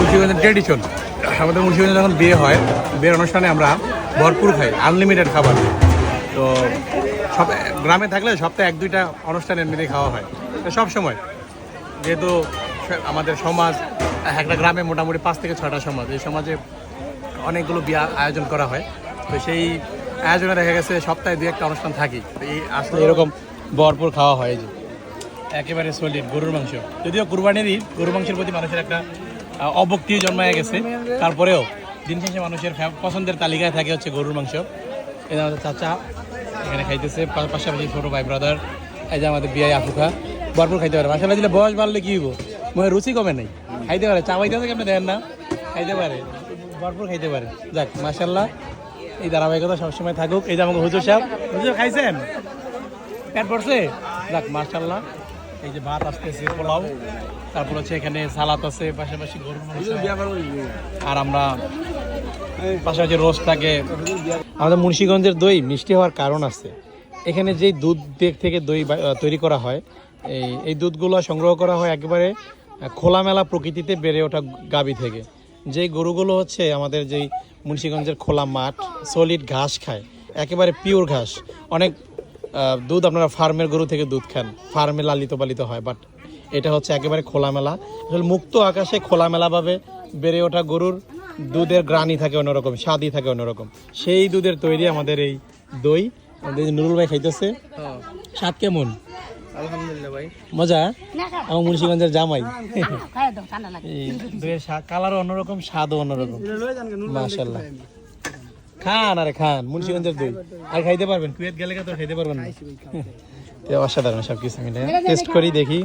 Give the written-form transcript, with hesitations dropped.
মুন্সিগঞ্জের ট্রেডিশন। আমাদের মুন্সিগঞ্জে যখন বিয়ে হয়, বিয়ের অনুষ্ঠানে আমরা ভরপুর খাই, আনলিমিটেড খাবার। তো সব গ্রামে থাকলে সপ্তাহে 1-2টা অনুষ্ঠানে এমনিতে খাওয়া হয়। তো সব সময় যেহেতু আমাদের সমাজ একটা গ্রামে মোটামুটি 5 থেকে 6টা সমাজ, এই সমাজে অনেকগুলো বিয়ে আয়োজন করা হয়। তো সেই আয়োজনে দেখা গেছে সপ্তাহে 2-1টা অনুষ্ঠান থাকি। এই আসলে এরকম ভরপুর খাওয়া হয়। যে একেবারে সলিড গরুর মাংস, যদিও কুরবানির ঈদ, গরুর মাংসের প্রতি মানুষের একটা অভক্তি জন্মায় গেছে, তারপরেও দিন শেষে মানুষের পছন্দের তালিকায় থাকে হচ্ছে গরুর মাংস। এই যে আমাদের চাচা এখানে খাইতেছে, পাশাপাশি ছোটো ভাই ব্রাদার, এই যে আমাদের বিয়াই আফুখা ভরপুর খাইতে পারে। মাসাল্লাহ দিলে বয়স বাড়লে কী হইব, মনে রুচি কমে নাই, খাইতে পারে। চাবাইতে আছে কেমন দেন না, খাইতে পারে, ভরপুর খাইতে পারে। যাক মাসাল্লাহ, এই ধারাবাহিকতা সবসময় থাকুক। এই যে আমাকে হুজুর সাহেব, হুজুর খাইছেন, পেট পড়ছে? যাক মাসাল্লাহ। এই যে ভাত আসতেছে, পোলাও, তারপর হচ্ছে এখানে সালাদ আছে, পাশাপাশি গরুর মাংস, আর আমরা পাশাপাশি রোস্ট থাকে। আমাদের মুন্সিগঞ্জের দই মিষ্টি হওয়ার কারণ আছে। এখানে যেই দুধ থেকে দই তৈরি করা হয়, এই দুধগুলো সংগ্রহ করা হয় একেবারে খোলামেলা প্রকৃতিতে বেড়ে ওঠা গাভী থেকে। যেই গরুগুলো হচ্ছে আমাদের যেই মুন্সিগঞ্জের খোলা মাঠ, সলিড ঘাস খায়, একেবারে পিওর ঘাস। অনেক দুধ আপনারা ফার্মের গরু থেকে দুধ খান, ফার্মে লালিত পালিত হয়, বাট এটা হচ্ছে একেবারে খোলামেলা, আসলে মুক্ত আকাশে খোলামেলাভাবে বেড়ে ওঠা গরুর দুধের গ্রানি থাকে অন্যরকম, স্বাদই থাকে অন্যরকম। সেই দুধের তৈরি আমাদের এই দই। আমাদের নুরুল ভাই খাইতেছে, স্বাদ কেমন? আলহামদুলিল্লাহ ভাই, মজা। আমার মুন্সিগঞ্জের জামাই, দইয়ের কালারও অন্যরকম, স্বাদও অন্যরকম। মাশাআল্লাহ, খান আরে খান মুন্সিগঞ্জের দই, আর খাইতে পারবেন, কুয়েত গেলে তো খাইতে পারবেন না। অসাধারণ সব কিছু মিলে টেস্ট করি, দেখি।